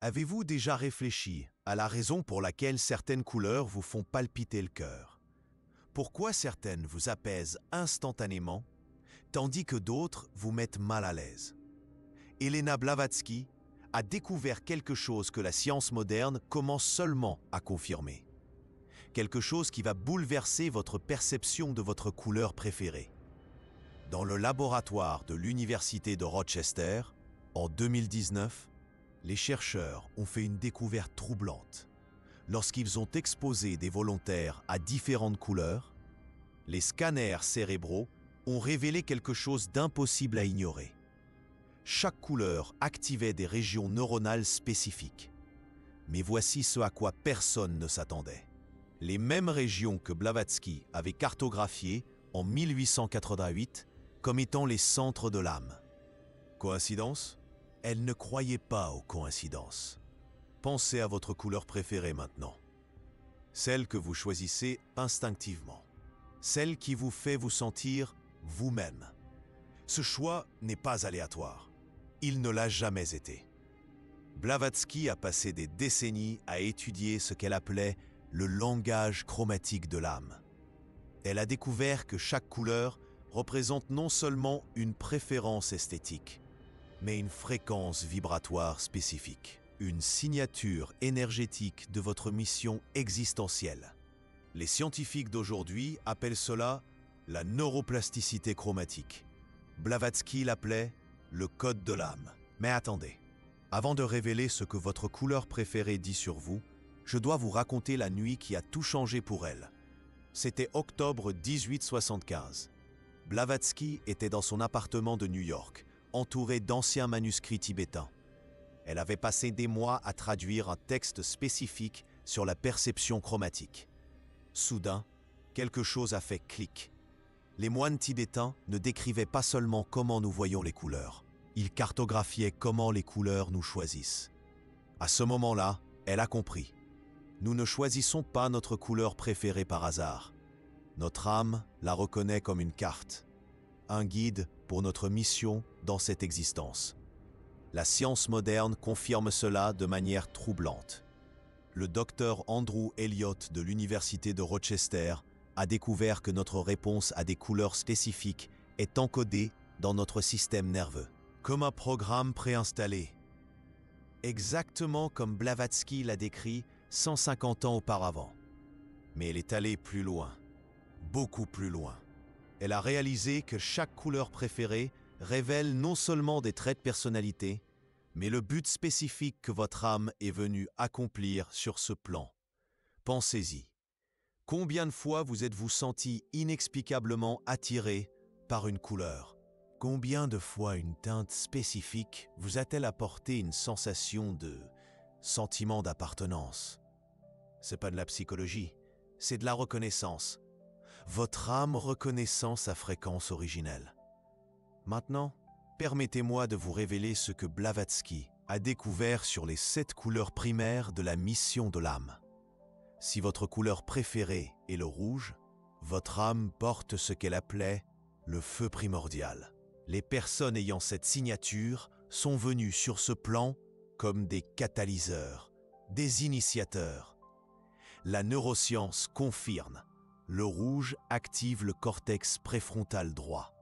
Avez-vous déjà réfléchi à la raison pour laquelle certaines couleurs vous font palpiter le cœur? Pourquoi certaines vous apaisent instantanément, tandis que d'autres vous mettent mal à l'aise? Elena Blavatsky a découvert quelque chose que la science moderne commence seulement à confirmer. Quelque chose qui va bouleverser votre perception de votre couleur préférée. Dans le laboratoire de l'Université de Rochester, en 2019, les chercheurs ont fait une découverte troublante. Lorsqu'ils ont exposé des volontaires à différentes couleurs, les scanners cérébraux ont révélé quelque chose d'impossible à ignorer. Chaque couleur activait des régions neuronales spécifiques. Mais voici ce à quoi personne ne s'attendait. Les mêmes régions que Blavatsky avait cartographiées en 1888 comme étant les centres de l'âme. Coïncidence? Elle ne croyait pas aux coïncidences. Pensez à votre couleur préférée maintenant. Celle que vous choisissez instinctivement. Celle qui vous fait vous sentir vous-même. Ce choix n'est pas aléatoire. Il ne l'a jamais été. Blavatsky a passé des décennies à étudier ce qu'elle appelait le langage chromatique de l'âme. Elle a découvert que chaque couleur représente non seulement une préférence esthétique, mais une fréquence vibratoire spécifique, une signature énergétique de votre mission existentielle. Les scientifiques d'aujourd'hui appellent cela la neuroplasticité chromatique. Blavatsky l'appelait le code de l'âme. Mais attendez, avant de révéler ce que votre couleur préférée dit sur vous, je dois vous raconter la nuit qui a tout changé pour elle. C'était octobre 1875. Blavatsky était dans son appartement de New York, entourée d'anciens manuscrits tibétains. Elle avait passé des mois à traduire un texte spécifique sur la perception chromatique. Soudain, quelque chose a fait clic. Les moines tibétains ne décrivaient pas seulement comment nous voyons les couleurs, ils cartographiaient comment les couleurs nous choisissent. À ce moment-là, elle a compris. Nous ne choisissons pas notre couleur préférée par hasard. Notre âme la reconnaît comme une carte, un guide pour notre mission dans cette existence. La science moderne confirme cela de manière troublante. Le docteur Andrew Elliott de l'Université de Rochester a découvert que notre réponse à des couleurs spécifiques est encodée dans notre système nerveux, comme un programme préinstallé. Exactement comme Blavatsky l'a décrit 150 ans auparavant. Mais elle est allée plus loin, beaucoup plus loin. Elle a réalisé que chaque couleur préférée révèle non seulement des traits de personnalité, mais le but spécifique que votre âme est venue accomplir sur ce plan. Pensez-y. Combien de fois vous êtes-vous senti inexplicablement attiré par une couleur? Combien de fois une teinte spécifique vous a-t-elle apporté une sensation de sentiment d'appartenance? C'est pas de la psychologie, c'est de la reconnaissance. Votre âme reconnaissant sa fréquence originelle. Maintenant, permettez-moi de vous révéler ce que Blavatsky a découvert sur les 7 couleurs primaires de la mission de l'âme. Si votre couleur préférée est le rouge, votre âme porte ce qu'elle appelait le feu primordial. Les personnes ayant cette signature sont venues sur ce plan comme des catalyseurs, des initiateurs. La neuroscience confirme. Le rouge active le cortex préfrontal droit,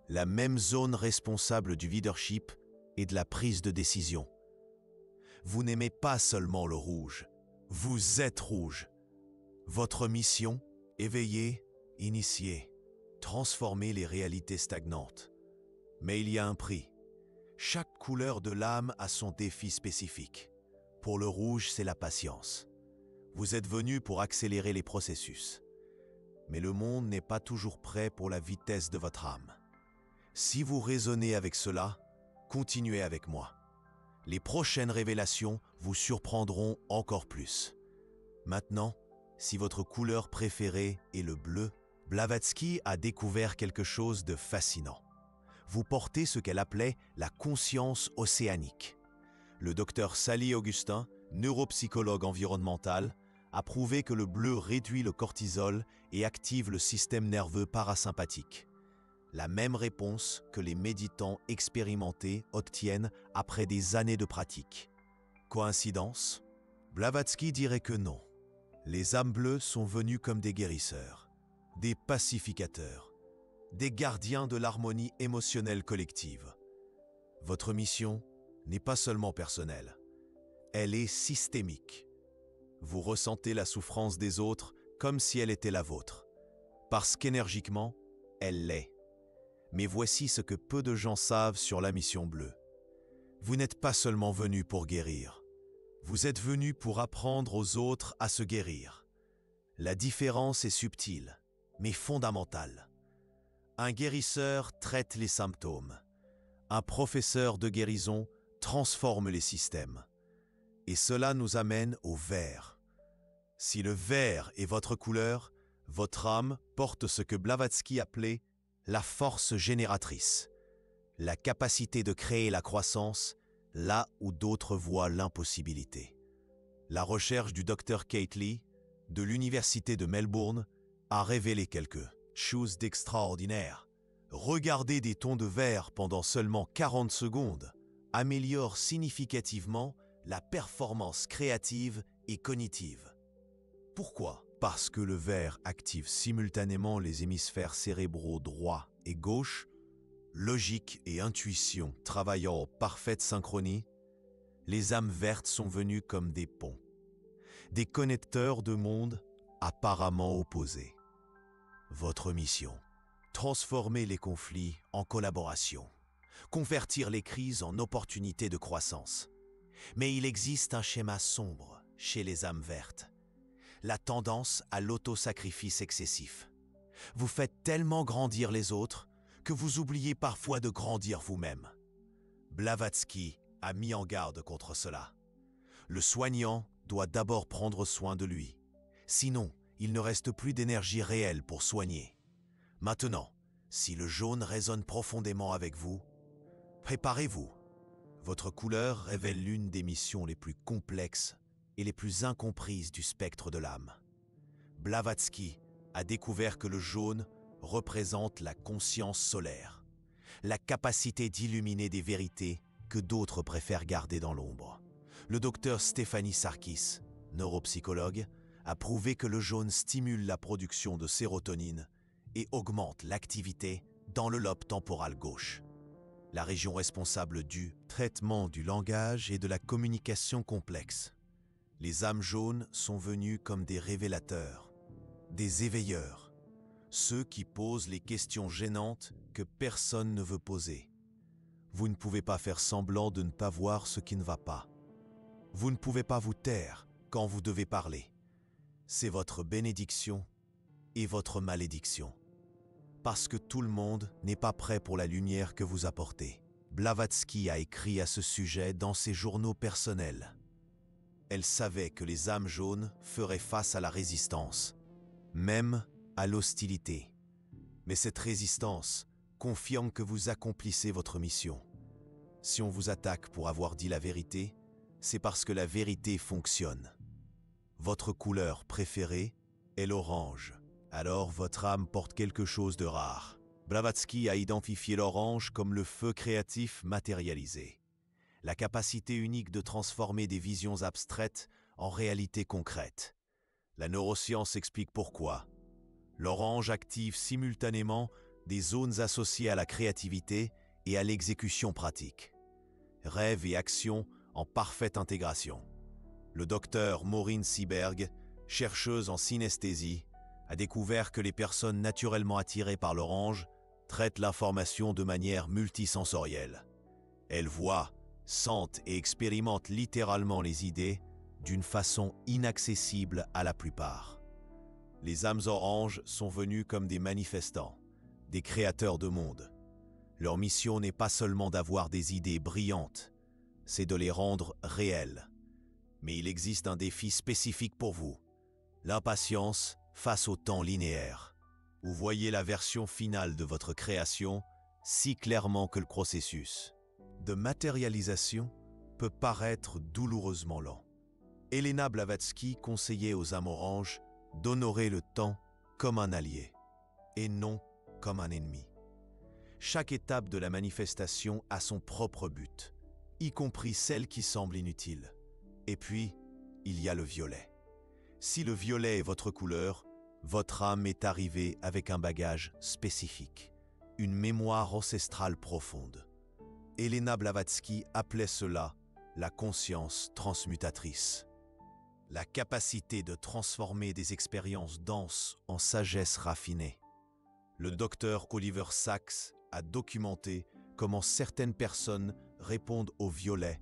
la même zone responsable du leadership et de la prise de décision. Vous n'aimez pas seulement le rouge, vous êtes rouge. Votre mission, éveiller, initier, transformer les réalités stagnantes. Mais il y a un prix. Chaque couleur de l'âme a son défi spécifique. Pour le rouge, c'est la patience. Vous êtes venu pour accélérer les processus. Mais le monde n'est pas toujours prêt pour la vitesse de votre âme. Si vous raisonnez avec cela, continuez avec moi. Les prochaines révélations vous surprendront encore plus. Maintenant, si votre couleur préférée est le bleu, Blavatsky a découvert quelque chose de fascinant. Vous portez ce qu'elle appelait la conscience océanique. Le docteur Sally Augustin, neuropsychologue environnemental, a prouvé que le bleu réduit le cortisol et active le système nerveux parasympathique. La même réponse que les méditants expérimentés obtiennent après des années de pratique. Coïncidence? Blavatsky dirait que non. Les âmes bleues sont venues comme des guérisseurs, des pacificateurs, des gardiens de l'harmonie émotionnelle collective. Votre mission n'est pas seulement personnelle, elle est systémique. Vous ressentez la souffrance des autres comme si elle était la vôtre, parce qu'énergiquement, elle l'est. Mais voici ce que peu de gens savent sur la mission bleue. Vous n'êtes pas seulement venu pour guérir, vous êtes venu pour apprendre aux autres à se guérir. La différence est subtile, mais fondamentale. Un guérisseur traite les symptômes. Un professeur de guérison transforme les systèmes. Et cela nous amène au vert. Si le vert est votre couleur, votre âme porte ce que Blavatsky appelait la force génératrice, la capacité de créer la croissance là où d'autres voient l'impossibilité. La recherche du Dr Gately de l'Université de Melbourne a révélé quelque chose d'extraordinaire. Regarder des tons de vert pendant seulement 40 secondes améliore significativement la performance créative et cognitive. Pourquoi? Parce que le vert active simultanément les hémisphères cérébraux droit et gauche, logique et intuition travaillant en parfaite synchronie. Les âmes vertes sont venues comme des ponts, des connecteurs de mondes apparemment opposés. Votre mission: transformer les conflits en collaboration, convertir les crises en opportunités de croissance. Mais il existe un schéma sombre chez les âmes vertes, la tendance à l'autosacrifice excessif. Vous faites tellement grandir les autres que vous oubliez parfois de grandir vous-même. Blavatsky a mis en garde contre cela. Le soignant doit d'abord prendre soin de lui. Sinon, il ne reste plus d'énergie réelle pour soigner. Maintenant, si le jaune résonne profondément avec vous, préparez-vous. Votre couleur révèle l'une des missions les plus complexes et les plus incomprises du spectre de l'âme. Blavatsky a découvert que le jaune représente la conscience solaire, la capacité d'illuminer des vérités que d'autres préfèrent garder dans l'ombre. Le docteur Stéphanie Sarkis, neuropsychologue, a prouvé que le jaune stimule la production de sérotonine et augmente l'activité dans le lobe temporal gauche, la région responsable du traitement du langage et de la communication complexe. Les âmes jaunes sont venues comme des révélateurs, des éveilleurs, ceux qui posent les questions gênantes que personne ne veut poser. Vous ne pouvez pas faire semblant de ne pas voir ce qui ne va pas. Vous ne pouvez pas vous taire quand vous devez parler. C'est votre bénédiction et votre malédiction. Parce que tout le monde n'est pas prêt pour la lumière que vous apportez. Blavatsky a écrit à ce sujet dans ses journaux personnels. Elle savait que les âmes jaunes feraient face à la résistance, même à l'hostilité. Mais cette résistance confirme que vous accomplissez votre mission. Si on vous attaque pour avoir dit la vérité, c'est parce que la vérité fonctionne. Votre couleur préférée est l'orange. Alors votre âme porte quelque chose de rare. Blavatsky a identifié l'orange comme le feu créatif matérialisé, la capacité unique de transformer des visions abstraites en réalités concrètes. La neuroscience explique pourquoi. L'orange active simultanément des zones associées à la créativité et à l'exécution pratique. Rêve et action en parfaite intégration. Le docteur Maureen Seberg, chercheuse en synesthésie, a découvert que les personnes naturellement attirées par l'orange traitent l'information de manière multisensorielle. Elles voient, sentent et expérimentent littéralement les idées d'une façon inaccessible à la plupart. Les âmes oranges sont venues comme des manifestants, des créateurs de monde. Leur mission n'est pas seulement d'avoir des idées brillantes, c'est de les rendre réelles. Mais il existe un défi spécifique pour vous, l'impatience face au temps linéaire. Vous voyez la version finale de votre création si clairement que le processus de matérialisation peut paraître douloureusement lent. Elena Blavatsky conseillait aux âmes oranges d'honorer le temps comme un allié et non comme un ennemi. Chaque étape de la manifestation a son propre but, y compris celle qui semble inutile. Et puis, il y a le violet. Si le violet est votre couleur, votre âme est arrivée avec un bagage spécifique, une mémoire ancestrale profonde. Elena Blavatsky appelait cela la conscience transmutatrice. La capacité de transformer des expériences denses en sagesse raffinée. Le docteur Oliver Sacks a documenté comment certaines personnes répondent au violet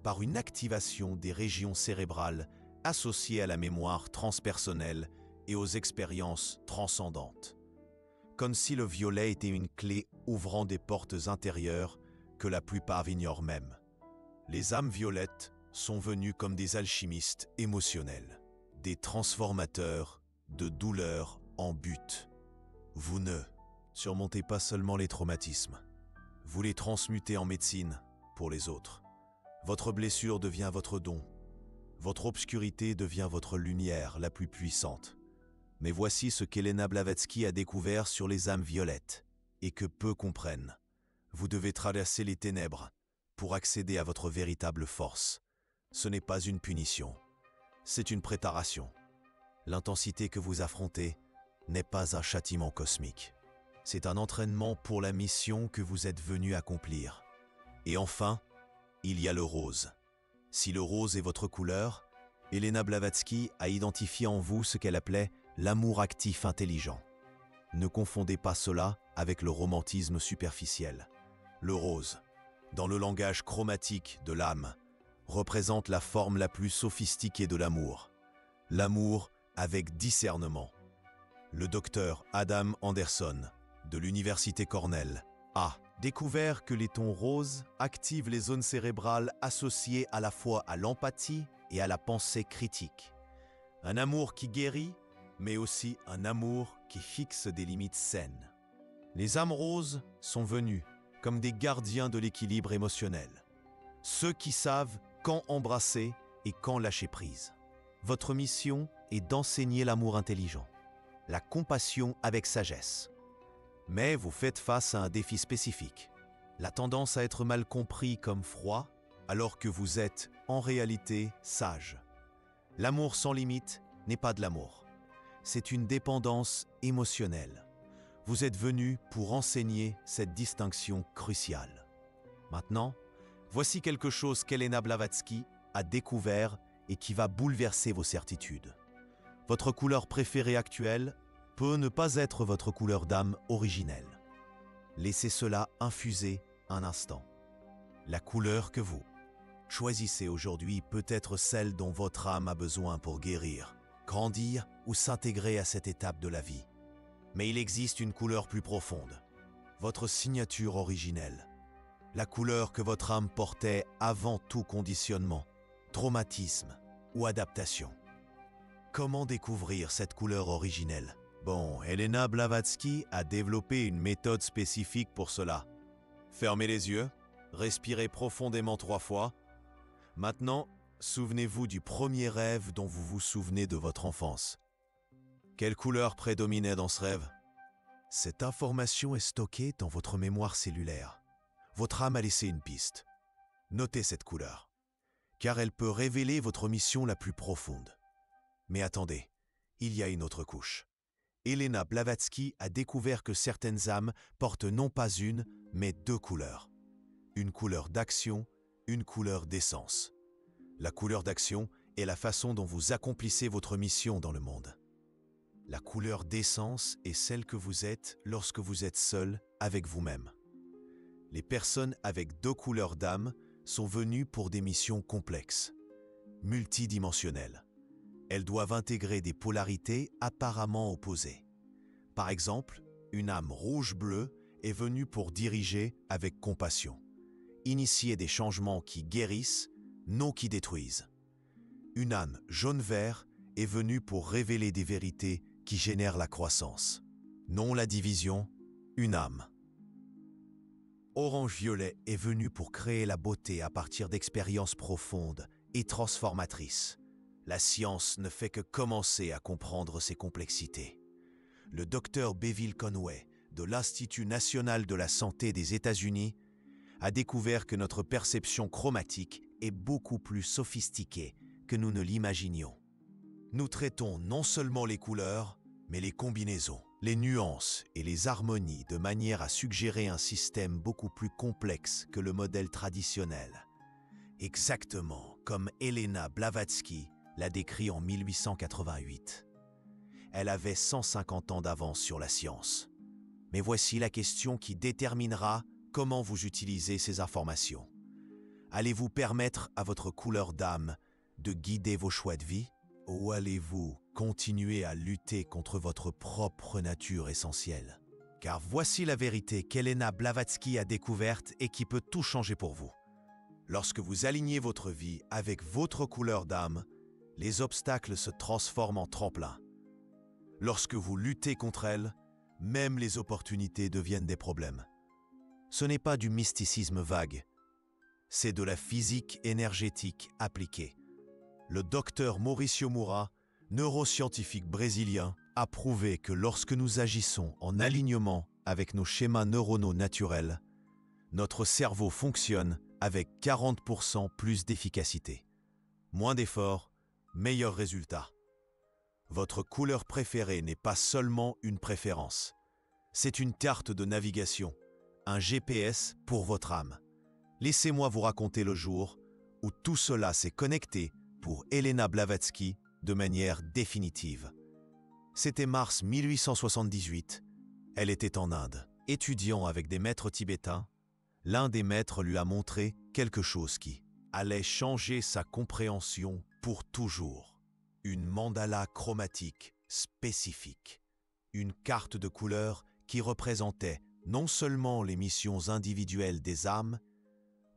par une activation des régions cérébrales associées à la mémoire transpersonnelle et aux expériences transcendantes. Comme si le violet était une clé ouvrant des portes intérieures que la plupart ignorent même. Les âmes violettes sont venues comme des alchimistes émotionnels, des transformateurs de douleurs en but. Vous ne surmontez pas seulement les traumatismes, vous les transmutez en médecine pour les autres. Votre blessure devient votre don, votre obscurité devient votre lumière la plus puissante. Mais voici ce qu'Elena Blavatsky a découvert sur les âmes violettes, et que peu comprennent. Vous devez traverser les ténèbres pour accéder à votre véritable force. Ce n'est pas une punition, c'est une préparation. L'intensité que vous affrontez n'est pas un châtiment cosmique. C'est un entraînement pour la mission que vous êtes venu accomplir. Et enfin, il y a le rose. Si le rose est votre couleur, Elena Blavatsky a identifié en vous ce qu'elle appelait l'amour actif intelligent. Ne confondez pas cela avec le romantisme superficiel. Le rose, dans le langage chromatique de l'âme, représente la forme la plus sophistiquée de l'amour. L'amour avec discernement. Le docteur Adam Anderson, de l'Université Cornell, a découvert que les tons roses activent les zones cérébrales associées à la fois à l'empathie et à la pensée critique. Un amour qui guérit, mais aussi un amour qui fixe des limites saines. Les âmes roses sont venues comme des gardiens de l'équilibre émotionnel. Ceux qui savent quand embrasser et quand lâcher prise. Votre mission est d'enseigner l'amour intelligent, la compassion avec sagesse. Mais vous faites face à un défi spécifique, la tendance à être mal compris comme froid, alors que vous êtes en réalité sage. L'amour sans limite n'est pas de l'amour, c'est une dépendance émotionnelle. Vous êtes venu pour enseigner cette distinction cruciale. Maintenant, voici quelque chose qu'Elena Blavatsky a découvert et qui va bouleverser vos certitudes. Votre couleur préférée actuelle peut ne pas être votre couleur d'âme originelle. Laissez cela infuser un instant. La couleur que vous choisissez aujourd'hui peut être celle dont votre âme a besoin pour guérir, grandir ou s'intégrer à cette étape de la vie. Mais il existe une couleur plus profonde, votre signature originelle, la couleur que votre âme portait avant tout conditionnement, traumatisme ou adaptation. Comment découvrir cette couleur originelle ? Bon, Elena Blavatsky a développé une méthode spécifique pour cela. Fermez les yeux, respirez profondément 3 fois. Maintenant, souvenez-vous du premier rêve dont vous vous souvenez de votre enfance. Quelle couleur prédominait dans ce rêve ? Cette information est stockée dans votre mémoire cellulaire. Votre âme a laissé une piste. Notez cette couleur, car elle peut révéler votre mission la plus profonde. Mais attendez, il y a une autre couche. Elena Blavatsky a découvert que certaines âmes portent non pas une, mais 2 couleurs. Une couleur d'action, une couleur d'essence. La couleur d'action est la façon dont vous accomplissez votre mission dans le monde. La couleur d'essence est celle que vous êtes lorsque vous êtes seul avec vous-même. Les personnes avec 2 couleurs d'âme sont venues pour des missions complexes, multidimensionnelles. Elles doivent intégrer des polarités apparemment opposées. Par exemple, une âme rouge-bleu est venue pour diriger avec compassion, initier des changements qui guérissent, non qui détruisent. Une âme jaune-vert est venue pour révéler des vérités qui génèrent la croissance, non la division, une âme. Orange-violet est venu pour créer la beauté à partir d'expériences profondes et transformatrices. La science ne fait que commencer à comprendre ces complexités. Le docteur Beville Conway, de l'Institut national de la santé des États-Unis, a découvert que notre perception chromatique est beaucoup plus sophistiquée que nous ne l'imaginions. Nous traitons non seulement les couleurs, mais les combinaisons, les nuances et les harmonies de manière à suggérer un système beaucoup plus complexe que le modèle traditionnel. Exactement comme Helena Blavatsky l'a décrit en 1888. Elle avait 150 ans d'avance sur la science. Mais voici la question qui déterminera comment vous utilisez ces informations. Allez-vous permettre à votre couleur d'âme de guider vos choix de vie? Ou allez-vous continuer à lutter contre votre propre nature essentielle? Car voici la vérité qu'Helena Blavatsky a découverte et qui peut tout changer pour vous. Lorsque vous alignez votre vie avec votre couleur d'âme, les obstacles se transforment en tremplins. Lorsque vous luttez contre elles, même les opportunités deviennent des problèmes. Ce n'est pas du mysticisme vague, c'est de la physique énergétique appliquée. Le docteur Mauricio Moura, neuroscientifique brésilien, a prouvé que lorsque nous agissons en alignement avec nos schémas neuronaux naturels, notre cerveau fonctionne avec 40% plus d'efficacité. Moins d'efforts, meilleurs résultats. Votre couleur préférée n'est pas seulement une préférence. C'est une carte de navigation, un GPS pour votre âme. Laissez-moi vous raconter le jour où tout cela s'est connecté pour Helena Blavatsky de manière définitive. C'était mars 1878. Elle était en Inde, étudiant avec des maîtres tibétains. L'un des maîtres lui a montré quelque chose qui allait changer sa compréhension pour toujours. Une mandala chromatique spécifique. Une carte de couleur qui représentait non seulement les missions individuelles des âmes,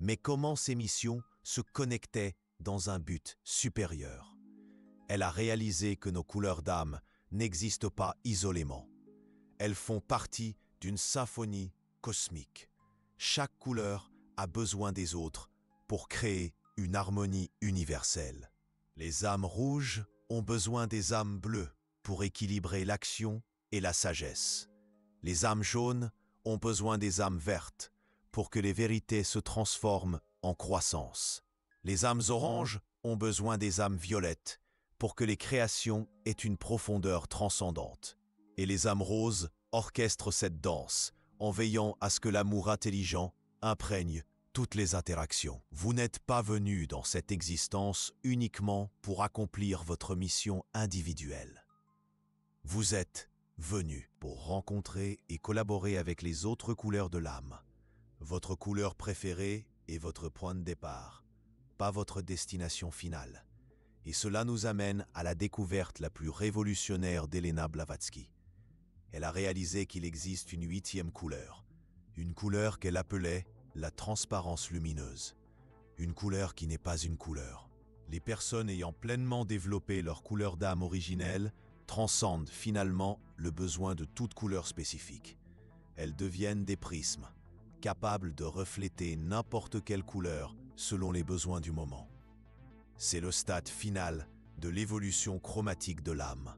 mais comment ces missions se connectaient dans un but supérieur. Elle a réalisé que nos couleurs d'âme n'existent pas isolément. Elles font partie d'une symphonie cosmique. Chaque couleur a besoin des autres pour créer une harmonie universelle. Les âmes rouges ont besoin des âmes bleues pour équilibrer l'action et la sagesse. Les âmes jaunes ont besoin des âmes vertes pour que les vérités se transforment en croissance. Les âmes oranges ont besoin des âmes violettes pour que les créations aient une profondeur transcendante. Et les âmes roses orchestrent cette danse en veillant à ce que l'amour intelligent imprègne toutes les interactions. Vous n'êtes pas venu dans cette existence uniquement pour accomplir votre mission individuelle. Vous êtes venu pour rencontrer et collaborer avec les autres couleurs de l'âme. Votre couleur préférée est votre point de départ, pas votre destination finale. Et cela nous amène à la découverte la plus révolutionnaire d'Helena Blavatsky. Elle a réalisé qu'il existe une 8e couleur, une couleur qu'elle appelait la transparence lumineuse, une couleur qui n'est pas une couleur. Les personnes ayant pleinement développé leur couleur d'âme originelle transcendent finalement le besoin de toute couleur spécifique. Elles deviennent des prismes, capables de refléter n'importe quelle couleur selon les besoins du moment. C'est le stade final de l'évolution chromatique de l'âme.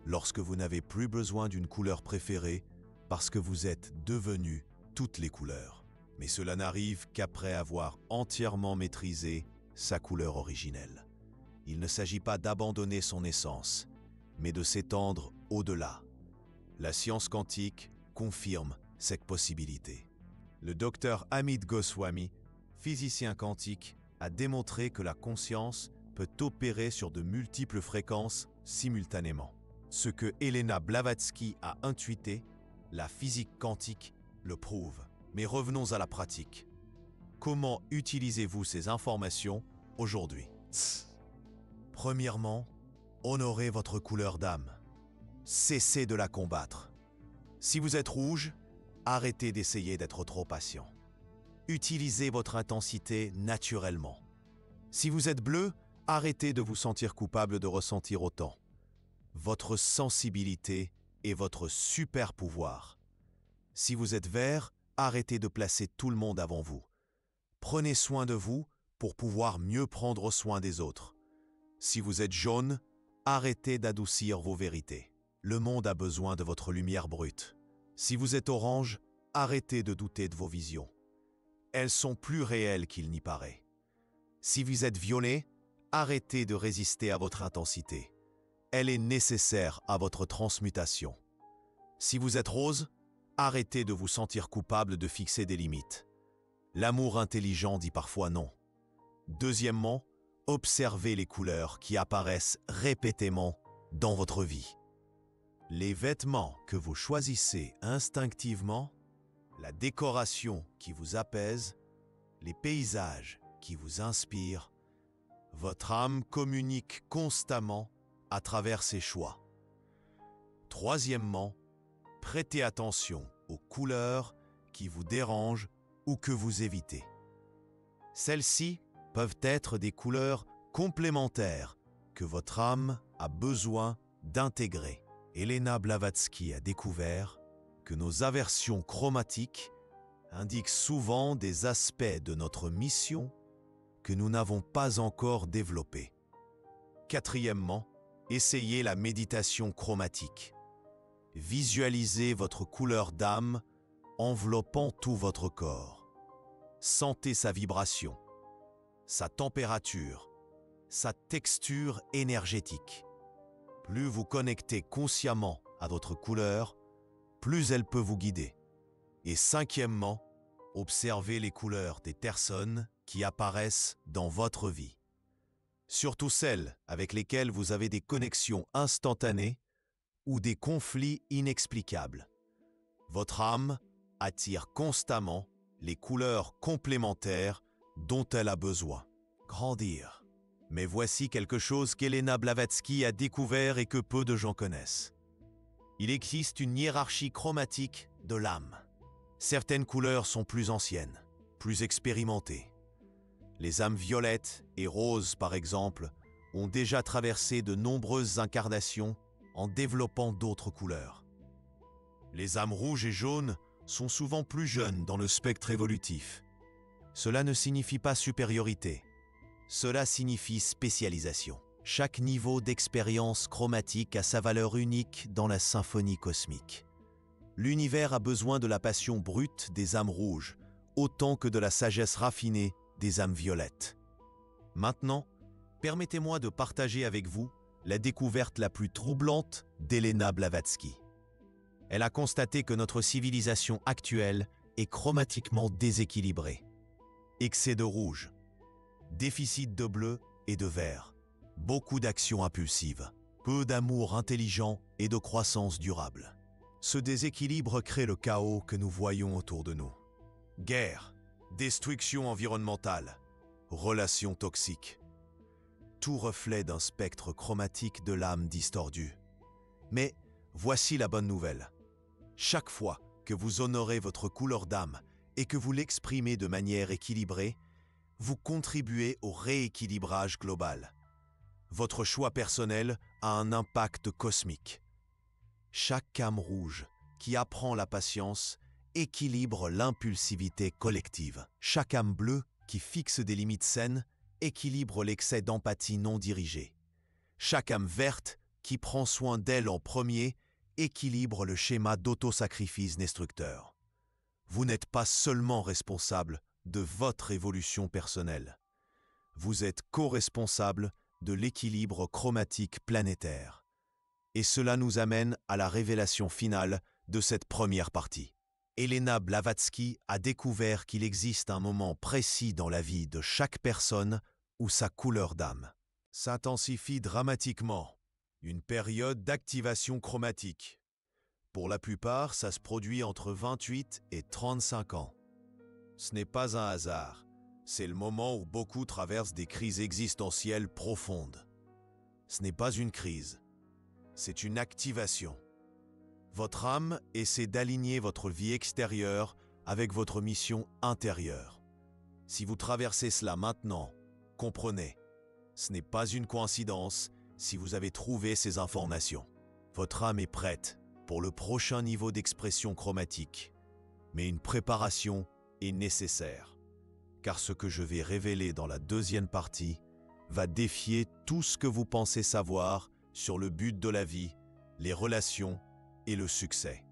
Lorsque vous n'avez plus besoin d'une couleur préférée parce que vous êtes devenu toutes les couleurs. Mais cela n'arrive qu'après avoir entièrement maîtrisé sa couleur originelle. Il ne s'agit pas d'abandonner son essence, mais de s'étendre au-delà. La science quantique confirme cette possibilité. Le docteur Amit Goswami, physicien quantique, a démontré que la conscience peut opérer sur de multiples fréquences simultanément. Ce que Helena Blavatsky a intuité, la physique quantique le prouve. Mais revenons à la pratique. Comment utilisez-vous ces informations aujourd'hui? Premièrement, honorez votre couleur d'âme. Cessez de la combattre. Si vous êtes rouge, arrêtez d'essayer d'être trop patient. Utilisez votre intensité naturellement. Si vous êtes bleu, arrêtez de vous sentir coupable de ressentir autant. Votre sensibilité est votre super pouvoir. Si vous êtes vert, arrêtez de placer tout le monde avant vous. Prenez soin de vous pour pouvoir mieux prendre soin des autres. Si vous êtes jaune, arrêtez d'adoucir vos vérités. Le monde a besoin de votre lumière brute. Si vous êtes orange, arrêtez de douter de vos visions. Elles sont plus réelles qu'il n'y paraît. Si vous êtes violet, Arrêtez de résister à votre intensité. Elle est nécessaire à votre transmutation. Si vous êtes rose, arrêtez de vous sentir coupable de fixer des limites. L'amour intelligent dit parfois non. Deuxièmement, observez les couleurs qui apparaissent répétément dans votre vie. Les vêtements que vous choisissez instinctivement, la décoration qui vous apaise, les paysages qui vous inspirent, votre âme communique constamment à travers ses choix. Troisièmement, prêtez attention aux couleurs qui vous dérangent ou que vous évitez. Celles-ci peuvent être des couleurs complémentaires que votre âme a besoin d'intégrer. Elena Blavatsky a découvert que nos aversions chromatiques indiquent souvent des aspects de notre mission que nous n'avons pas encore développés. Quatrièmement, essayez la méditation chromatique. Visualisez votre couleur d'âme enveloppant tout votre corps. Sentez sa vibration, sa température, sa texture énergétique. Plus vous connectez consciemment à votre couleur, plus elle peut vous guider. Et cinquièmement, observez les couleurs des personnes qui apparaissent dans votre vie. Surtout celles avec lesquelles vous avez des connexions instantanées ou des conflits inexplicables. Votre âme attire constamment les couleurs complémentaires dont elle a besoin. Grandir. Mais voici quelque chose qu'Elena Blavatsky a découvert et que peu de gens connaissent. Il existe une hiérarchie chromatique de l'âme. Certaines couleurs sont plus anciennes, plus expérimentées. Les âmes violettes et roses, par exemple, ont déjà traversé de nombreuses incarnations en développant d'autres couleurs. Les âmes rouges et jaunes sont souvent plus jeunes dans le spectre évolutif. Cela ne signifie pas supériorité. Cela signifie spécialisation. Chaque niveau d'expérience chromatique a sa valeur unique dans la symphonie cosmique. L'univers a besoin de la passion brute des âmes rouges, autant que de la sagesse raffinée des âmes violettes. Maintenant, permettez-moi de partager avec vous la découverte la plus troublante d'Elena Blavatsky. Elle a constaté que notre civilisation actuelle est chromatiquement déséquilibrée. Excès de rouge, déficit de bleu et de vert, beaucoup d'actions impulsives, peu d'amour intelligent et de croissance durable. Ce déséquilibre crée le chaos que nous voyons autour de nous. Guerre, destruction environnementale, relations toxiques. Tout reflet d'un spectre chromatique de l'âme distordue. Mais voici la bonne nouvelle. Chaque fois que vous honorez votre couleur d'âme et que vous l'exprimez de manière équilibrée, vous contribuez au rééquilibrage global. Votre choix personnel a un impact cosmique. Chaque âme rouge qui apprend la patience équilibre l'impulsivité collective. Chaque âme bleue qui fixe des limites saines équilibre l'excès d'empathie non dirigée. Chaque âme verte qui prend soin d'elle en premier équilibre le schéma d'autosacrifice destructeur. Vous n'êtes pas seulement responsable de votre évolution personnelle. Vous êtes co-responsable de l'équilibre chromatique planétaire. Et cela nous amène à la révélation finale de cette première partie. Elena Blavatsky a découvert qu'il existe un moment précis dans la vie de chaque personne où sa couleur d'âme s'intensifie dramatiquement, une période d'activation chromatique. Pour la plupart, ça se produit entre 28 et 35 ans. Ce n'est pas un hasard, c'est le moment où beaucoup traversent des crises existentielles profondes. Ce n'est pas une crise, c'est une activation. Votre âme essaie d'aligner votre vie extérieure avec votre mission intérieure. Si vous traversez cela maintenant, comprenez, ce n'est pas une coïncidence si vous avez trouvé ces informations. Votre âme est prête pour le prochain niveau d'expression chromatique, mais une préparation est nécessaire, car ce que je vais révéler dans la deuxième partie va défier tout ce que vous pensez savoir sur le but de la vie, les relations et le succès.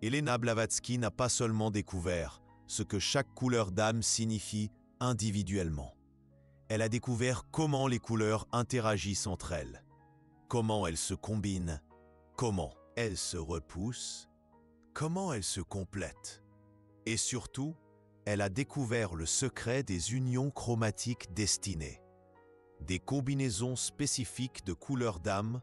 Elena Blavatsky n'a pas seulement découvert ce que chaque couleur d'âme signifie individuellement. Elle a découvert comment les couleurs interagissent entre elles, comment elles se combinent, comment elles se repoussent, comment elles se complètent. Et surtout, elle a découvert le secret des unions chromatiques destinées, des combinaisons spécifiques de couleurs d'âme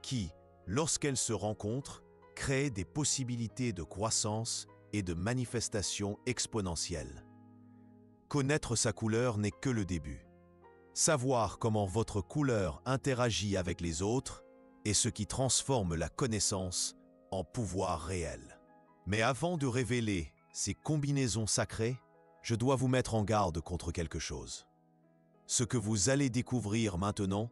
qui, lorsqu'elles se rencontrent, créent des possibilités de croissance et de manifestation exponentielle. Connaître sa couleur n'est que le début. Savoir comment votre couleur interagit avec les autres est ce qui transforme la connaissance en pouvoir réel. Mais avant de révéler ces combinaisons sacrées, je dois vous mettre en garde contre quelque chose. Ce que vous allez découvrir maintenant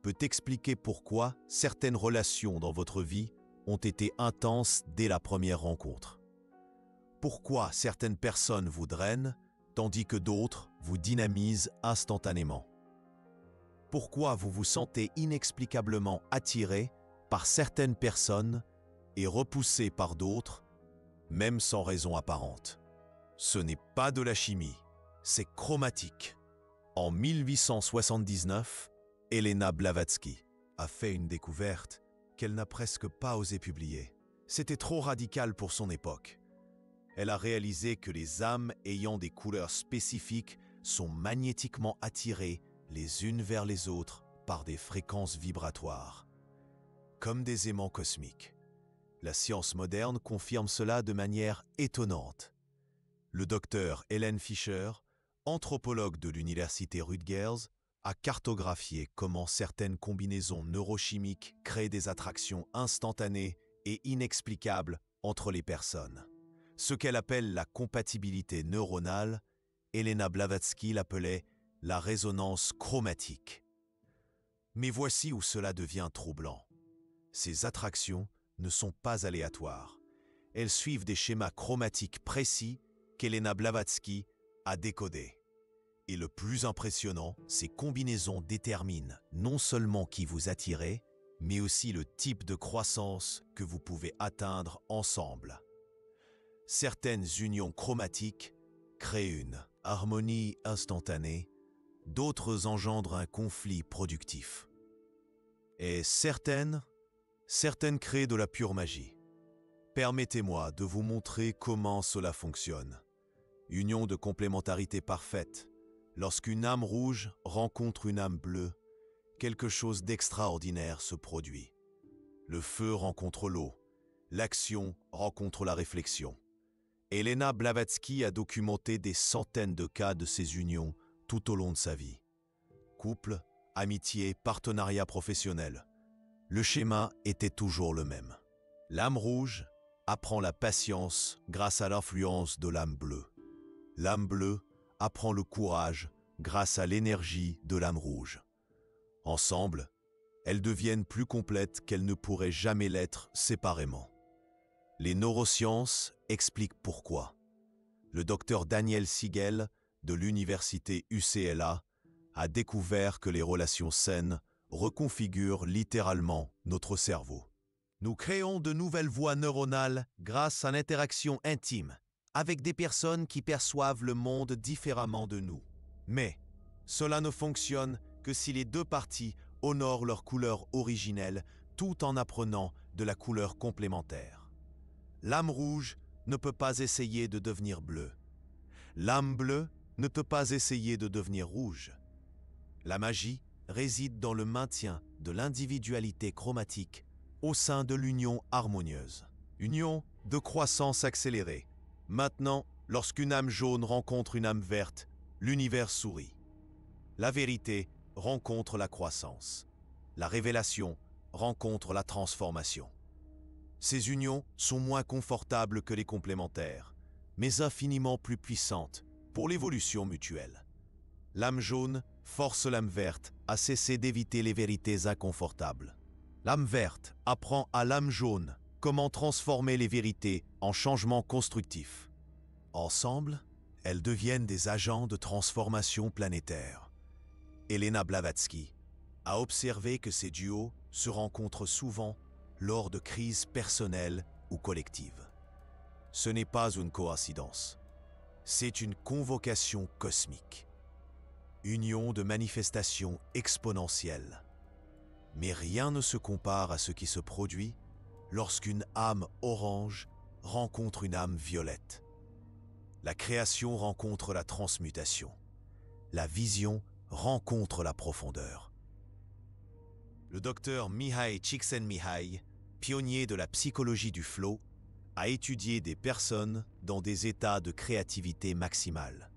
peut expliquer pourquoi certaines relations dans votre vie ont été intenses dès la première rencontre. Pourquoi certaines personnes vous drainent tandis que d'autres vous dynamisent instantanément. Pourquoi vous vous sentez inexplicablement attiré par certaines personnes et repoussé par d'autres, même sans raison apparente. Ce n'est pas de la chimie, c'est chromatique. En 1879, Helena Blavatsky a fait une découverte qu'elle n'a presque pas osé publier. C'était trop radical pour son époque. Elle a réalisé que les âmes ayant des couleurs spécifiques sont magnétiquement attirées les unes vers les autres par des fréquences vibratoires, comme des aimants cosmiques. La science moderne confirme cela de manière étonnante. Le docteur Helen Fisher, anthropologue de l'université Rutgers, a cartographié comment certaines combinaisons neurochimiques créent des attractions instantanées et inexplicables entre les personnes. Ce qu'elle appelle la compatibilité neuronale, Helena Blavatsky l'appelait la résonance chromatique. Mais voici où cela devient troublant. Ces attractions ne sont pas aléatoires. Elles suivent des schémas chromatiques précis qu'Helena Blavatsky a décodés. Et le plus impressionnant, ces combinaisons déterminent non seulement qui vous attirez, mais aussi le type de croissance que vous pouvez atteindre ensemble. Certaines unions chromatiques créent une harmonie instantanée, d'autres engendrent un conflit productif. Et certaines créent de la pure magie. Permettez-moi de vous montrer comment cela fonctionne. Union de complémentarité parfaite. Lorsqu'une âme rouge rencontre une âme bleue, quelque chose d'extraordinaire se produit. Le feu rencontre l'eau, l'action rencontre la réflexion. Helena Blavatsky a documenté des centaines de cas de ces unions tout au long de sa vie. Couple, amitié, partenariat professionnel. Le schéma était toujours le même. L'âme rouge apprend la patience grâce à l'influence de l'âme bleue. L'âme bleue apprend le courage grâce à l'énergie de l'âme rouge. Ensemble, elles deviennent plus complètes qu'elles ne pourraient jamais l'être séparément. Les neurosciences expliquent pourquoi. Le docteur Daniel Siegel de l'université UCLA a découvert que les relations saines reconfigurent littéralement notre cerveau. Nous créons de nouvelles voies neuronales grâce à l'interaction intime avec des personnes qui perçoivent le monde différemment de nous. Mais cela ne fonctionne que si les deux parties honorent leur couleur originelle tout en apprenant de la couleur complémentaire. L'âme rouge ne peut pas essayer de devenir bleue. L'âme bleue ne peut pas essayer de devenir rouge. La magie réside dans le maintien de l'individualité chromatique au sein de l'union harmonieuse. Union de croissance accélérée. Maintenant, lorsqu'une âme jaune rencontre une âme verte, l'univers sourit. La vérité rencontre la croissance. La révélation rencontre la transformation. Ces unions sont moins confortables que les complémentaires, mais infiniment plus puissantes pour l'évolution mutuelle. L'âme jaune force l'âme verte à cesser d'éviter les vérités inconfortables. L'âme verte apprend à l'âme jaune comment transformer les vérités en changements constructifs. Ensemble, elles deviennent des agents de transformation planétaire. Helena Blavatsky a observé que ces duos se rencontrent souvent lors de crises personnelles ou collectives. Ce n'est pas une coïncidence, c'est une convocation cosmique. Union de manifestations exponentielles. Mais rien ne se compare à ce qui se produit lorsqu'une âme orange rencontre une âme violette. La création rencontre la transmutation. La vision rencontre la profondeur. Le docteur Mihaly Csikszentmihalyi, pionnier de la psychologie du flow, a étudié des personnes dans des états de créativité maximale.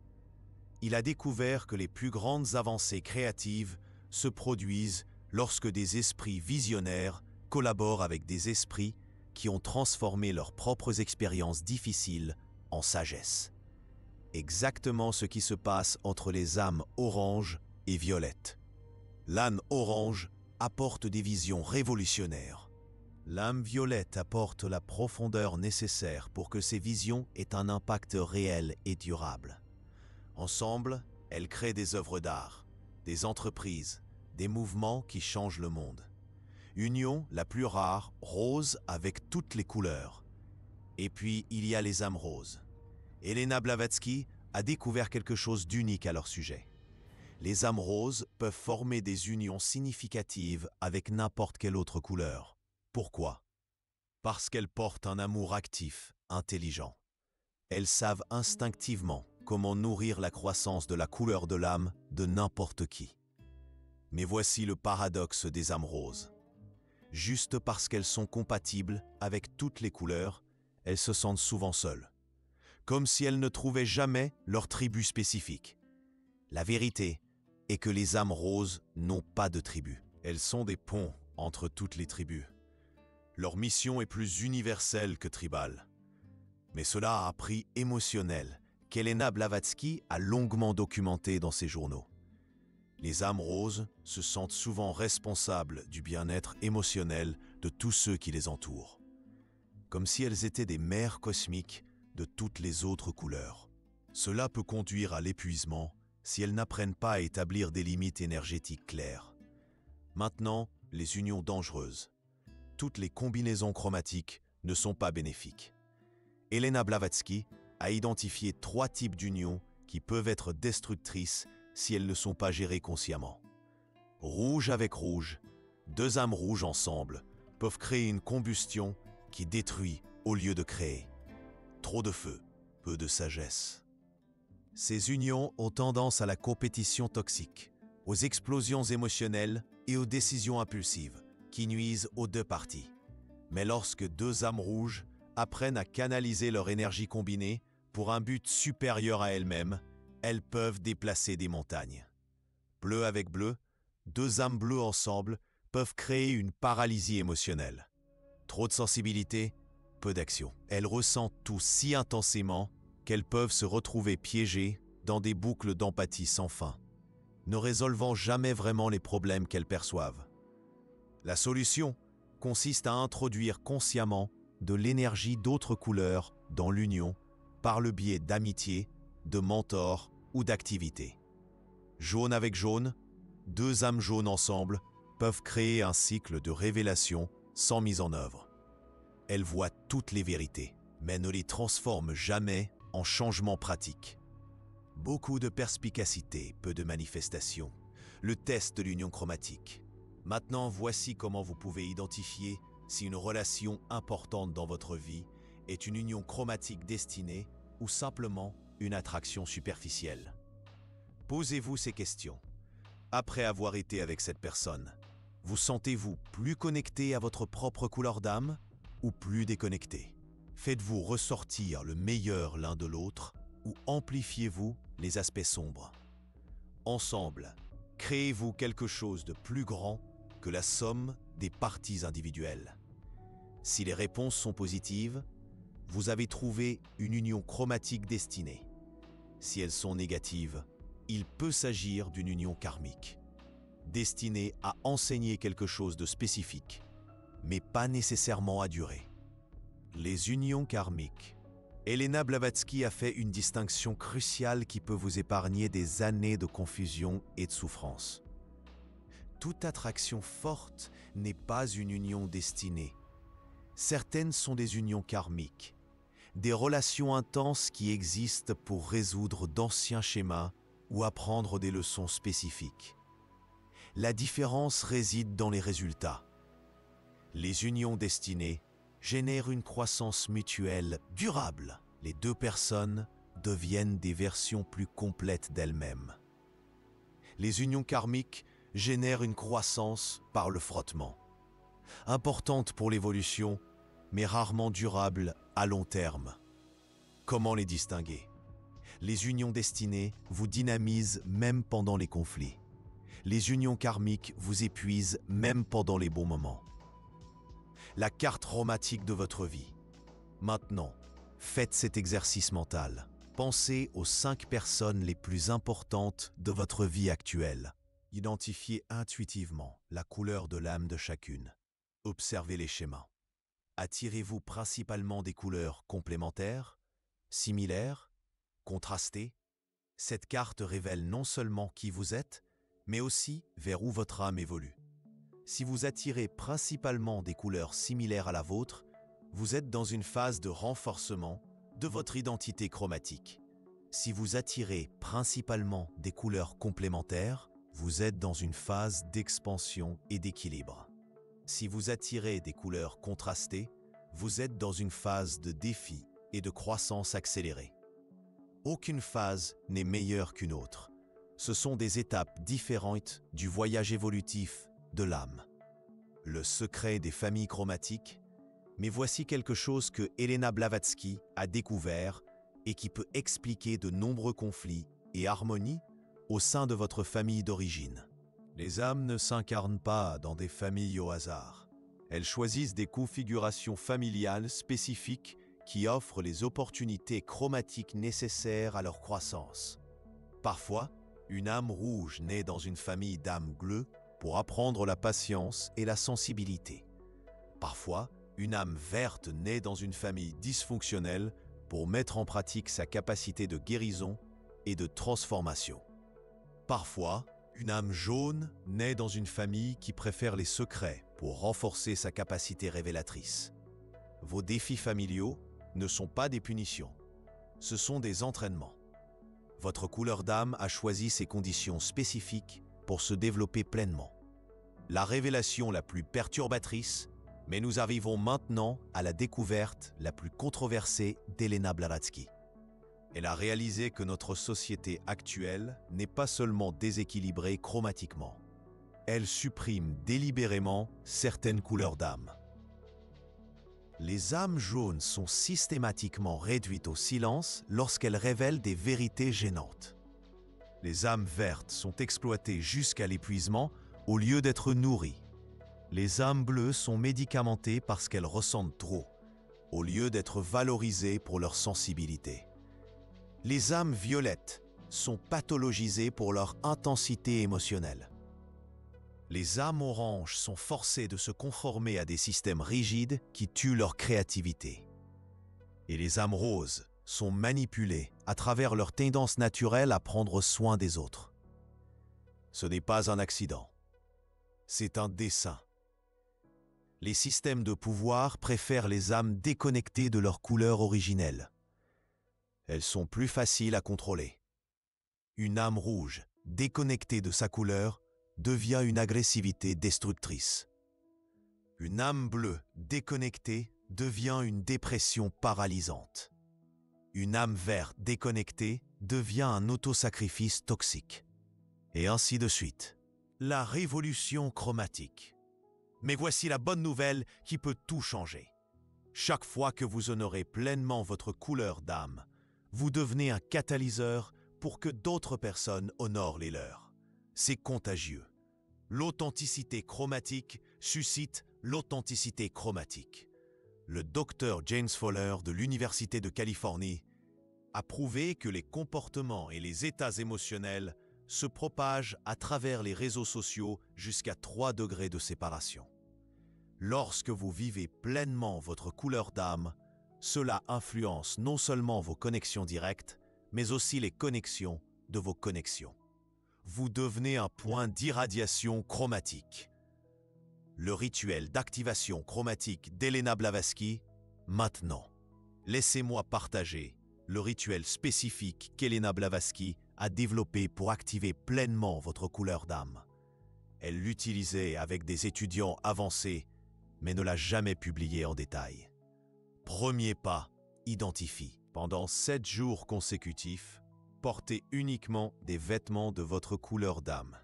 Il a découvert que les plus grandes avancées créatives se produisent lorsque des esprits visionnaires collaborent avec des esprits qui ont transformé leurs propres expériences difficiles en sagesse. Exactement ce qui se passe entre les âmes orange et violette. L'âme orange apporte des visions révolutionnaires. L'âme violette apporte la profondeur nécessaire pour que ces visions aient un impact réel et durable. Ensemble, elles créent des œuvres d'art, des entreprises, des mouvements qui changent le monde. Union la plus rare, rose avec toutes les couleurs. Et puis, il y a les âmes roses. Elena Blavatsky a découvert quelque chose d'unique à leur sujet. Les âmes roses peuvent former des unions significatives avec n'importe quelle autre couleur. Pourquoi? Parce qu'elles portent un amour actif, intelligent. Elles savent instinctivement comment nourrir la croissance de la couleur de l'âme de n'importe qui. Mais voici le paradoxe des âmes roses. Juste parce qu'elles sont compatibles avec toutes les couleurs, elles se sentent souvent seules. Comme si elles ne trouvaient jamais leur tribu spécifique. La vérité est que les âmes roses n'ont pas de tribu. Elles sont des ponts entre toutes les tribus. Leur mission est plus universelle que tribale. Mais cela a un prix émotionnel qu'Elena Blavatsky a longuement documenté dans ses journaux. Les âmes roses se sentent souvent responsables du bien-être émotionnel de tous ceux qui les entourent. Comme si elles étaient des mères cosmiques de toutes les autres couleurs. Cela peut conduire à l'épuisement si elles n'apprennent pas à établir des limites énergétiques claires. Maintenant, les unions dangereuses. Toutes les combinaisons chromatiques ne sont pas bénéfiques. Elena Blavatsky a identifié 3 types d'unions qui peuvent être destructrices si elles ne sont pas gérées consciemment. Rouge avec rouge, 2 âmes rouges ensemble peuvent créer une combustion qui détruit au lieu de créer. Trop de feu, peu de sagesse. Ces unions ont tendance à la compétition toxique, aux explosions émotionnelles et aux décisions impulsives qui nuisent aux 2 parties. Mais lorsque 2 âmes rouges apprennent à canaliser leur énergie combinée pour un but supérieur à elles-mêmes, elles peuvent déplacer des montagnes. Bleu avec bleu, 2 âmes bleues ensemble peuvent créer une paralysie émotionnelle. Trop de sensibilité, peu d'action. Elles ressentent tout si intensément qu'elles peuvent se retrouver piégées dans des boucles d'empathie sans fin, ne résolvant jamais vraiment les problèmes qu'elles perçoivent. La solution consiste à introduire consciemment de l'énergie d'autres couleurs dans l'union par le biais d'amitié, de mentors ou d'activités. Jaune avec jaune, 2 âmes jaunes ensemble peuvent créer un cycle de révélation sans mise en œuvre. Elles voient toutes les vérités, mais ne les transforment jamais en changements pratiques. Beaucoup de perspicacité, peu de manifestation. Le test de l'union chromatique. Maintenant, voici comment vous pouvez identifier si une relation importante dans votre vie est une union chromatique destinée ou simplement une attraction superficielle. Posez-vous ces questions. Après avoir été avec cette personne, vous sentez-vous plus connecté à votre propre couleur d'âme ou plus déconnecté? Faites-vous ressortir le meilleur l'un de l'autre ou amplifiez-vous les aspects sombres? Ensemble, créez-vous quelque chose de plus grand que la somme des parties individuelles? Si les réponses sont positives, vous avez trouvé une union chromatique destinée. Si elles sont négatives, il peut s'agir d'une union karmique, destinée à enseigner quelque chose de spécifique, mais pas nécessairement à durer. Les unions karmiques. Elena Blavatsky a fait une distinction cruciale qui peut vous épargner des années de confusion et de souffrance. Toute attraction forte n'est pas une union destinée. Certaines sont des unions karmiques, des relations intenses qui existent pour résoudre d'anciens schémas ou apprendre des leçons spécifiques. La différence réside dans les résultats. Les unions destinées génèrent une croissance mutuelle durable. Les deux personnes deviennent des versions plus complètes d'elles-mêmes. Les unions karmiques génèrent une croissance par le frottement, importante pour l'évolution, mais rarement durable à long terme. Comment les distinguer? Les unions destinées vous dynamisent même pendant les conflits. Les unions karmiques vous épuisent même pendant les bons moments. La carte chromatique de votre vie. Maintenant, faites cet exercice mental. Pensez aux 5 personnes les plus importantes de votre vie actuelle. Identifiez intuitivement la couleur de l'âme de chacune. Observez les schémas. Attirez-vous principalement des couleurs complémentaires, similaires, contrastées? Cette carte révèle non seulement qui vous êtes, mais aussi vers où votre âme évolue. Si vous attirez principalement des couleurs similaires à la vôtre, vous êtes dans une phase de renforcement de votre identité chromatique. Si vous attirez principalement des couleurs complémentaires, vous êtes dans une phase d'expansion et d'équilibre. Si vous attirez des couleurs contrastées, vous êtes dans une phase de défi et de croissance accélérée. Aucune phase n'est meilleure qu'une autre. Ce sont des étapes différentes du voyage évolutif de l'âme. Le secret des familles chromatiques. Mais voici quelque chose que Helena Blavatsky a découvert et qui peut expliquer de nombreux conflits et harmonies au sein de votre famille d'origine. Les âmes ne s'incarnent pas dans des familles au hasard. Elles choisissent des configurations familiales spécifiques qui offrent les opportunités chromatiques nécessaires à leur croissance. Parfois, une âme rouge naît dans une famille d'âmes bleues pour apprendre la patience et la sensibilité. Parfois, une âme verte naît dans une famille dysfonctionnelle pour mettre en pratique sa capacité de guérison et de transformation. Parfois, une âme jaune naît dans une famille qui préfère les secrets pour renforcer sa capacité révélatrice. Vos défis familiaux ne sont pas des punitions, ce sont des entraînements. Votre couleur d'âme a choisi ces conditions spécifiques pour se développer pleinement. La révélation la plus perturbatrice, mais nous arrivons maintenant à la découverte la plus controversée d'Helena Blavatsky. Elle a réalisé que notre société actuelle n'est pas seulement déséquilibrée chromatiquement. Elle supprime délibérément certaines couleurs d'âme. Les âmes jaunes sont systématiquement réduites au silence lorsqu'elles révèlent des vérités gênantes. Les âmes vertes sont exploitées jusqu'à l'épuisement au lieu d'être nourries. Les âmes bleues sont médicamentées parce qu'elles ressentent trop, au lieu d'être valorisées pour leur sensibilité. Les âmes violettes sont pathologisées pour leur intensité émotionnelle. Les âmes oranges sont forcées de se conformer à des systèmes rigides qui tuent leur créativité. Et les âmes roses sont manipulées à travers leur tendance naturelle à prendre soin des autres. Ce n'est pas un accident, c'est un dessein. Les systèmes de pouvoir préfèrent les âmes déconnectées de leur couleur originelle. Elles sont plus faciles à contrôler. Une âme rouge, déconnectée de sa couleur, devient une agressivité destructrice. Une âme bleue, déconnectée, devient une dépression paralysante. Une âme verte, déconnectée, devient un autosacrifice toxique. Et ainsi de suite. La révolution chromatique. Mais voici la bonne nouvelle qui peut tout changer. Chaque fois que vous honorez pleinement votre couleur d'âme, vous devenez un catalyseur pour que d'autres personnes honorent les leurs. C'est contagieux. L'authenticité chromatique suscite l'authenticité chromatique. Le docteur James Fowler de l'Université de Californie a prouvé que les comportements et les états émotionnels se propagent à travers les réseaux sociaux jusqu'à 3 degrés de séparation. Lorsque vous vivez pleinement votre couleur d'âme, cela influence non seulement vos connexions directes, mais aussi les connexions de vos connexions. Vous devenez un point d'irradiation chromatique. Le rituel d'activation chromatique d'Helena Blavatsky, maintenant. Laissez-moi partager le rituel spécifique qu'Helena Blavatsky a développée pour activer pleinement votre couleur d'âme. Elle l'utilisait avec des étudiants avancés, mais ne l'a jamais publiée en détail. Premier pas, identifie. Pendant 7 jours consécutifs, portez uniquement des vêtements de votre couleur d'âme.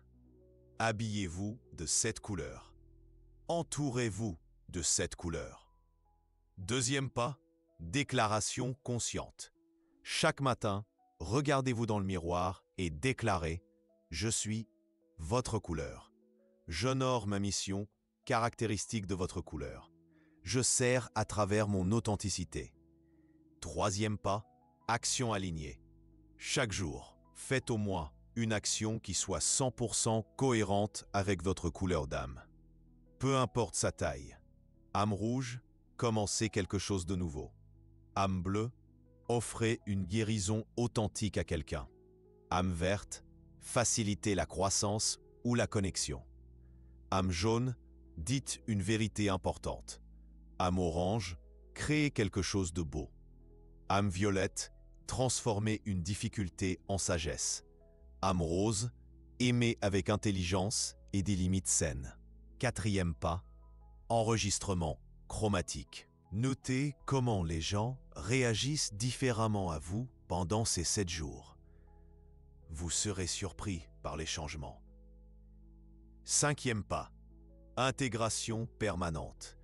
Habillez-vous de cette couleur. Entourez-vous de cette couleur. Deuxième pas, déclaration consciente. Chaque matin, regardez-vous dans le miroir et déclarez « Je suis votre couleur. J'honore ma mission, caractéristique de votre couleur. Je sers à travers mon authenticité. » Troisième pas, action alignée. Chaque jour, faites au moins une action qui soit 100% cohérente avec votre couleur d'âme. Peu importe sa taille. Âme rouge, commencez quelque chose de nouveau. Âme bleue, offrez une guérison authentique à quelqu'un. Âme verte, facilitez la croissance ou la connexion. Âme jaune, dites une vérité importante. Âme orange, créez quelque chose de beau. Âme violette, transformez une difficulté en sagesse. Âme rose, aimez avec intelligence et des limites saines. Quatrième pas, enregistrement chromatique. Notez comment les gens réagissent différemment à vous pendant ces 7 jours. Vous serez surpris par les changements. Cinquième pas, intégration permanente.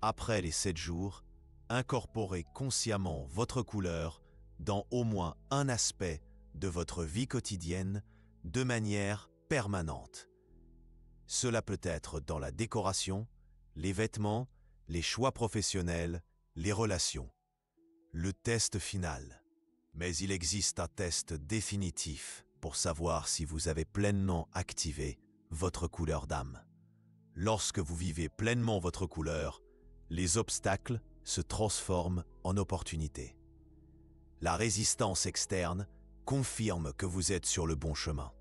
Après les 7 jours, incorporez consciemment votre couleur dans au moins un aspect de votre vie quotidienne de manière permanente. Cela peut être dans la décoration, les vêtements, les choix professionnels, les relations. Le test final. Mais il existe un test définitif pour savoir si vous avez pleinement activé votre couleur d'âme. Lorsque vous vivez pleinement votre couleur, les obstacles se transforment en opportunités. La résistance externe confirme que vous êtes sur le bon chemin.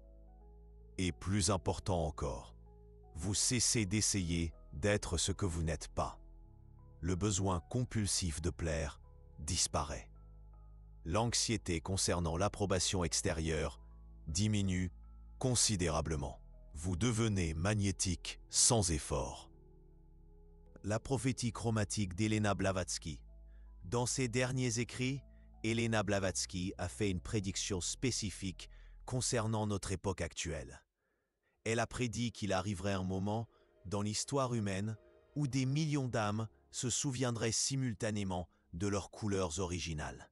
Et plus important encore, vous cessez d'essayer d'être ce que vous n'êtes pas. Le besoin compulsif de plaire disparaît. L'anxiété concernant l'approbation extérieure diminue considérablement. Vous devenez magnétique sans effort. La prophétie chromatique d'Elena Blavatsky. Dans ses derniers écrits, Elena Blavatsky a fait une prédiction spécifique concernant notre époque actuelle. Elle a prédit qu'il arriverait un moment dans l'histoire humaine où des millions d'âmes se souviendraient simultanément de leurs couleurs originales.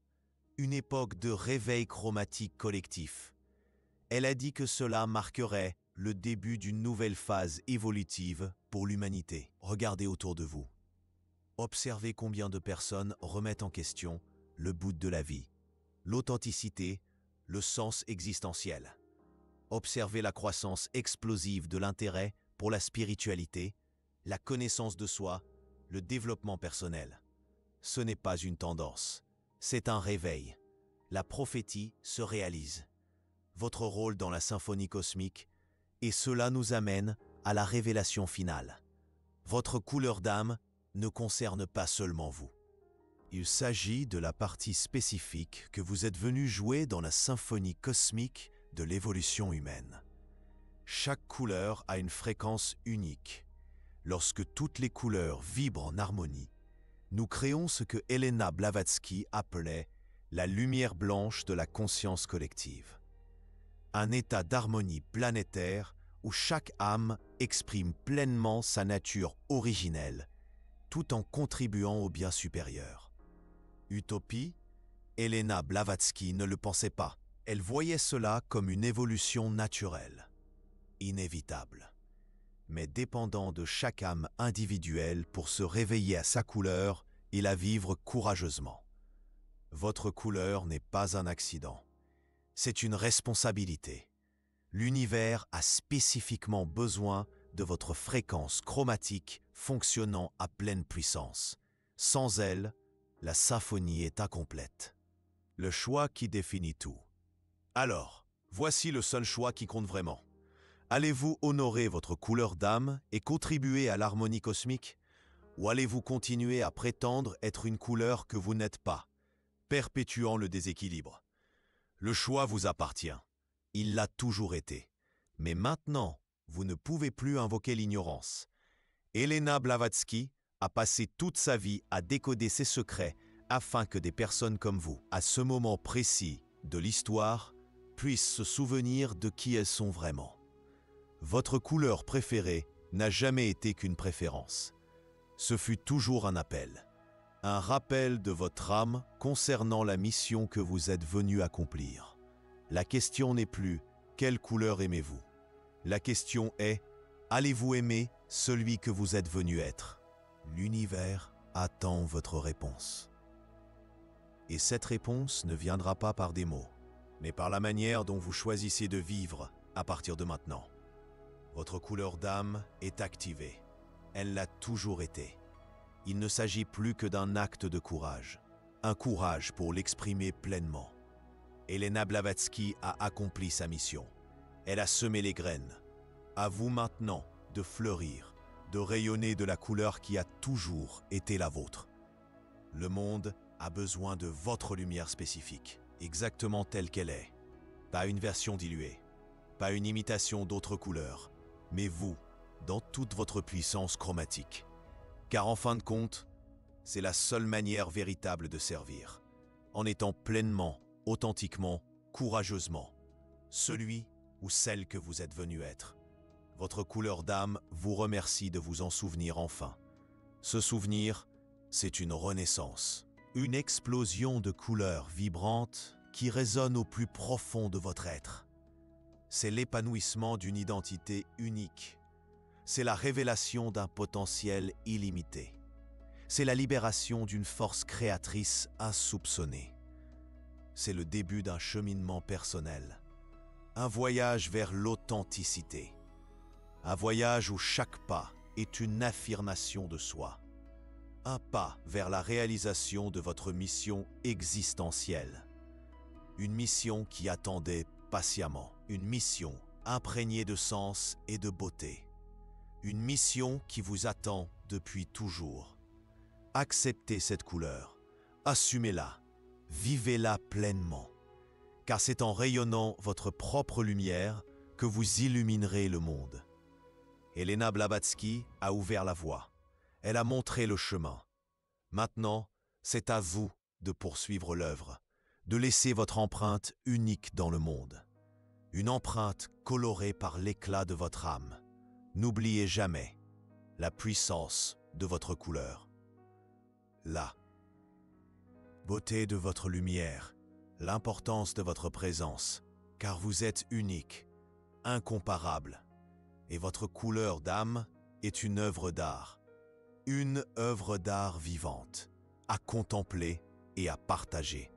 Une époque de réveil chromatique collectif. Elle a dit que cela marquerait le début d'une nouvelle phase évolutive pour l'humanité. Regardez autour de vous. Observez combien de personnes remettent en question le but de la vie, l'authenticité, le sens existentiel. Observez la croissance explosive de l'intérêt pour la spiritualité, la connaissance de soi, le développement personnel. Ce n'est pas une tendance, c'est un réveil. La prophétie se réalise. Votre rôle dans la symphonie cosmique, et cela nous amène à la révélation finale. Votre couleur d'âme ne concerne pas seulement vous. Il s'agit de la partie spécifique que vous êtes venu jouer dans la symphonie cosmique de l'évolution humaine. Chaque couleur a une fréquence unique. Lorsque toutes les couleurs vibrent en harmonie, nous créons ce que Elena Blavatsky appelait la lumière blanche de la conscience collective. Un état d'harmonie planétaire où chaque âme exprime pleinement sa nature originelle, tout en contribuant au bien supérieur. Utopie, Elena Blavatsky ne le pensait pas. Elle voyait cela comme une évolution naturelle, inévitable, mais dépendant de chaque âme individuelle pour se réveiller à sa couleur et la vivre courageusement. Votre couleur n'est pas un accident, c'est une responsabilité. L'univers a spécifiquement besoin de votre fréquence chromatique fonctionnant à pleine puissance. Sans elle, la symphonie est incomplète. Le choix qui définit tout. Alors, voici le seul choix qui compte vraiment. Allez-vous honorer votre couleur d'âme et contribuer à l'harmonie cosmique? Ou allez-vous continuer à prétendre être une couleur que vous n'êtes pas, perpétuant le déséquilibre? Le choix vous appartient. Il l'a toujours été. Mais maintenant, vous ne pouvez plus invoquer l'ignorance. Elena Blavatsky a passé toute sa vie à décoder ses secrets afin que des personnes comme vous, à ce moment précis de l'histoire, puissent se souvenir de qui elles sont vraiment. Votre couleur préférée n'a jamais été qu'une préférence. Ce fut toujours un appel. Un rappel de votre âme concernant la mission que vous êtes venu accomplir. La question n'est plus « quelle couleur aimez-vous » La question est « allez-vous aimer celui que vous êtes venu être » L'univers attend votre réponse. Et cette réponse ne viendra pas par des mots, mais par la manière dont vous choisissez de vivre à partir de maintenant. Votre couleur d'âme est activée. Elle l'a toujours été. Il ne s'agit plus que d'un acte de courage. Un courage pour l'exprimer pleinement. Elena Blavatsky a accompli sa mission. Elle a semé les graines. À vous maintenant de fleurir, de rayonner de la couleur qui a toujours été la vôtre. Le monde a besoin de votre lumière spécifique, exactement telle qu'elle est. Pas une version diluée, pas une imitation d'autres couleurs, mais vous, dans toute votre puissance chromatique. Car en fin de compte, c'est la seule manière véritable de servir, en étant pleinement, authentiquement, courageusement, celui ou celle que vous êtes venu être. Votre couleur d'âme vous remercie de vous en souvenir enfin. Ce souvenir, c'est une renaissance, une explosion de couleurs vibrantes qui résonnent au plus profond de votre être. C'est l'épanouissement d'une identité unique. C'est la révélation d'un potentiel illimité. C'est la libération d'une force créatrice insoupçonnée. C'est le début d'un cheminement personnel. Un voyage vers l'authenticité. Un voyage où chaque pas est une affirmation de soi. Un pas vers la réalisation de votre mission existentielle. Une mission qui attendait patiemment. Une mission imprégnée de sens et de beauté. Une mission qui vous attend depuis toujours. Acceptez cette couleur. Assumez-la. Vivez-la pleinement. Car c'est en rayonnant votre propre lumière que vous illuminerez le monde. Elena Blavatsky a ouvert la voie. Elle a montré le chemin. Maintenant, c'est à vous de poursuivre l'œuvre, de laisser votre empreinte unique dans le monde. Une empreinte colorée par l'éclat de votre âme. N'oubliez jamais la puissance de votre couleur. La beauté de votre lumière, l'importance de votre présence, car vous êtes unique, incomparable, et votre couleur d'âme est une œuvre d'art vivante, à contempler et à partager.